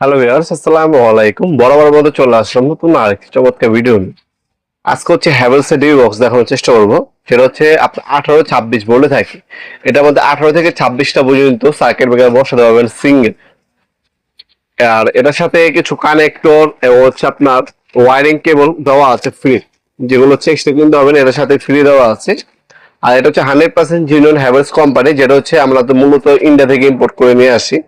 Hello viewers, আসসালামু আলাইকুম। বরাবর মতো চলে আসলাম নতুন আরেকটি চমৎকার ভিডিও নিয়ে। আজকে হচ্ছে হ্যাভেলস এর ডিবি বক্স দেখানোর চেষ্টা করব। সেটা হচ্ছে আপনার 18-26 বলে থাকি। এটার মধ্যে 18 থেকে 26টা পর্যন্ত সার্কিট ব্রেকার বসাতে পারবেন সিঙ্গেল। আর এটার সাথে কিছু কানেক্টর এবং হচ্ছে আপনার ওয়ারিং কেবল দেওয়া আছে ফ্রি, যেগুলো হচ্ছে এক্সট্রা কিনতে হবে না, এটার সাথে ফ্রি দেওয়া আছে। আর এটা হচ্ছে 100% জেনুইন হ্যাভেলস কোম্পানি, যেটা হচ্ছে আমরা তো মূলত ইন্ডিয়া থেকে ইম্পোর্ট করে নিয়ে আসি।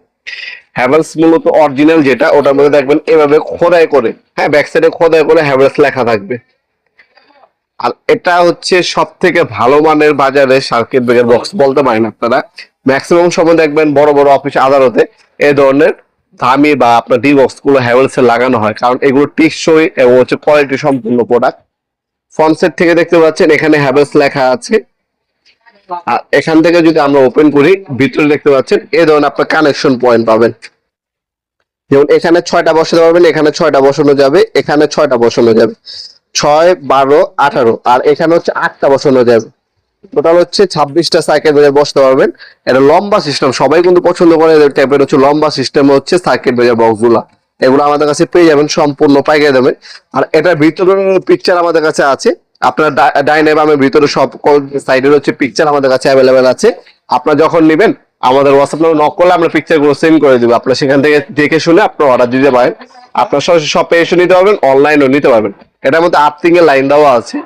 হ্যাভেলস মূলত অরিজিনাল যেটা, ওটার মধ্যে দেখবেন এভাবে খোদাই করে, হ্যাঁ, ব্যাক সাইডে খোদাই করে হ্যাভেলস লেখা থাকবে। আর এটা হচ্ছে সব থেকে ভালো মানের বাজারে সার্কিট ব্রেকার বক্স বলতে পারেন আপনারা। ম্যাক্সিমাম সময় দেখবেন বড় বড় অফিস আদালতে এই ধরনের দামি বা আপনার ডি বক্স গুলো হ্যাভেলস এর লাগানো হয়, কারণ এগুলো টেকসই এবং হচ্ছে কোয়ালিটি সম্পূর্ণ প্রোডাক্ট। ফ্রন্ট সাইড থেকে দেখতে পাচ্ছেন এখানে হ্যাভেলস লেখা আছে। আর এখান থেকে যদি আমরা ওপেন করি, ভিতরে দেখতে পাচ্ছেন এই ধরনের আপনার কানেকশন পয়েন্ট পাবেন। যেমন এখানে 6টা বসাতে পারবেন, এখানে 6টা বসানো যাবে, এখানে 6টা বসানো যাবে, 6, 12, 18, আর এখানে হচ্ছে 8টা বসানো যাবে। টোটাল হচ্ছে 26টা সার্কিট ব্রেকার বসতে পারবেন। এটা লম্বা সিস্টেম, সবাই কিন্তু পছন্দ করে টাইপের হচ্ছে লম্বা সিস্টেম হচ্ছে সার্কিট ব্রেকার বক্স গুলা। এগুলো আমাদের কাছে পেয়ে যাবেন সম্পূর্ণ পাইকারি দামে। আর এটার ভিতরে পিকচার আমাদের কাছে আছে। আপনার ডাইনে বামে ভিতরে সব সাইডের হচ্ছে পিকচার আমাদের কাছে অ্যাভেলেবেল আছে। আপনার যখন নেবেন আমাদের হোয়াটসঅ্যাপ নাম্বার নক করলে আমরা পিকচার গুলো সেন্ড করে দিব, আপনার সেখান থেকে দেখে শুনে আপনার অর্ডার দিতে পারেন। আপনার সরাসরি শপে এসে নিতে পারবেন, অনলাইনেও নিতে পারবেন। এটার মধ্যে আর্থিং এর লাইন দেওয়া আছে।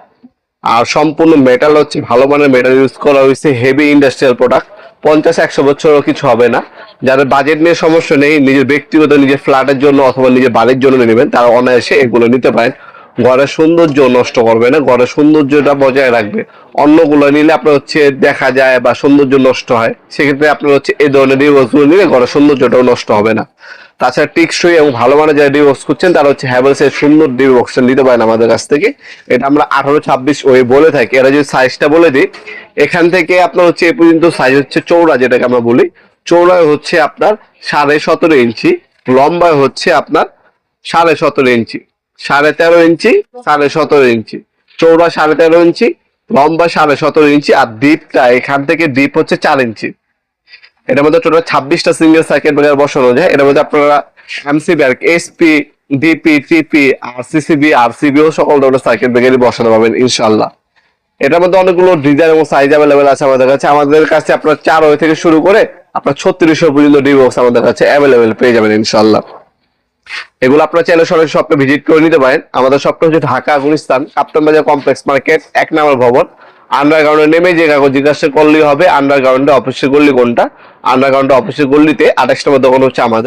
আর সম্পূর্ণ মেটাল হচ্ছে ভালো মানের মেটাল ইউজ করা হয়েছে, হেভি ইন্ডাস্ট্রিয়াল প্রোডাক্ট। 50-100 বছরও কিছু হবে না। যাদের বাজেট নিয়ে সমস্যা নেই, নিজের ব্যক্তিগত নিজের ফ্ল্যাটের জন্য অথবা নিজের বাড়ির জন্য নেবেন, তারা অনায়াসে এগুলো নিতে পারেন। ঘরের সৌন্দর্য নষ্ট করবে না, ঘরের সৌন্দর্যটা বজায় রাখবে। অন্যগুলো নিলে আপনার হচ্ছে দেখা যায় বা সৌন্দর্য নষ্ট হয়, সেক্ষেত্রে আপনার হচ্ছে এই ধরনের ডিভোর্সগুলো নিলে ঘরের সৌন্দর্যটাও নষ্ট হবে না। তাছাড়া টিকসই এবং ভালো মানের যারা ডিভোর্স করছেন তারা হচ্ছে হ্যাভেলস এর সুন্দর ডিভোর্সটা নিতে পারেন আমাদের কাছ থেকে। এটা আমরা 18-26 ওই বলে থাকি। এরা যদি সাইজটা বলে দিই, এখান থেকে আপনার হচ্ছে এ পর্যন্ত সাইজ হচ্ছে চৌড়া, যেটাকে আমরা বলি চৌড়ায় হচ্ছে আপনার 17.5 ইঞ্চি, লম্বায় হচ্ছে আপনার 17.5 ইঞ্চি, 13.5 ইঞ্চি, 17.5 ইঞ্চি, চৌড়া 13.5 ইঞ্চি, লম্বা 17.5 ইঞ্চি, আর ডিপটা এখান থেকে ডিপ হচ্ছে 4 ইঞ্চি। এটার মধ্যে টোটাল 26টা সিঙ্গেল সার্কিট ব্রেকার বসানো যায়। এটার মধ্যে আপনারা এমসিবি আর এসপি, ডিপি, টিপি, আর সিসিবি, আরসিবিও সকল ধরনের সার্কিট ব্রেকারই বসাতে পারবেন ইনশাআল্লাহ। এটার মধ্যে অনেকগুলো ডিজাইন এবং সাইজ অ্যাভেলেবেল আছে আমাদের কাছে। আমাদের কাছে আপনার 4 থেকে শুরু করে আপনার 3600 পর্যন্ত ডি বক্স আমাদের কাছে অ্যাভেলেবেল পেয়ে যাবেন ইনশাআল্লাহ। এগুলো আপনারা চাইলে সরাসরি শপে ভিজিট করে নিতে পারেন। আমাদের শপটা হচ্ছে ঢাকা গুলিস্তান কাপ্তান বাজার কমপ্লেক্স মার্কেট 1 নম্বর ভবন। আন্ডারগ্রাউন্ডে নেমে যে কাগজ জিজ্ঞাসা করলেই হবে আন্ডারগ্রাউন্ডে অফিসের গল্লি কোনটা। আন্ডারগ্রাউন্ডে অফিসের গল্লিতে 28 নম্বর দোকান হচ্ছে আমাদের।